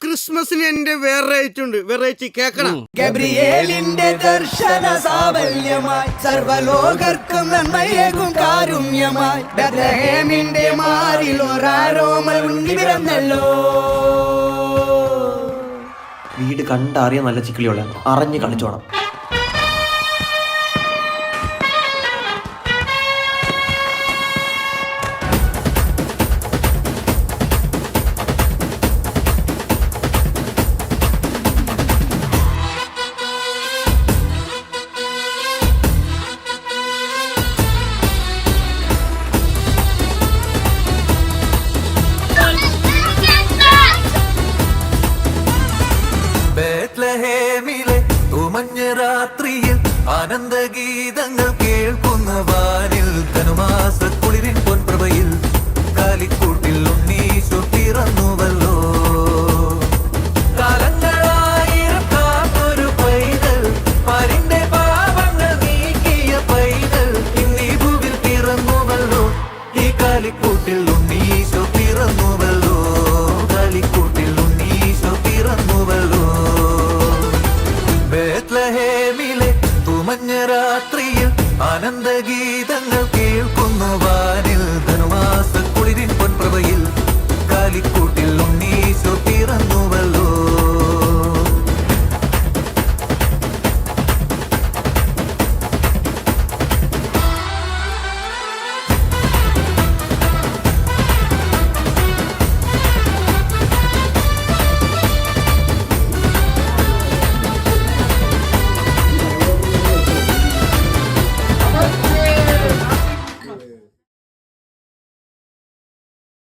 ക്രിസ്മസിന് എന്റെ വെറൈറ്റി കേക്കണം. ഗബ്രിയേലിന്റെ ദർശന സാഫല്യമായി സർവലോകർക്കും നന്മയേകും കാരുണ്യമായി ബെത്ലഹേമിന്റെ മാറിൽ ഒരാരോമൽ ഉണ്ണി പിറന്നല്ലോ. വീട് കണ്ടറിയാൻ നല്ല ചിക്കിളിയോളെ അറിഞ്ഞ് കളിച്ചോണം. ബെത്ലഹേമിലെ ഉമഞ്ഞ രാത്രിയിൽ ആനന്ദഗീതങ്ങൾ കേൾക്കുന്ന വാനിൽ ധനുമാസ കുളിരിൻ പൊൻപ്രഭയിൽ കാലിക്കുട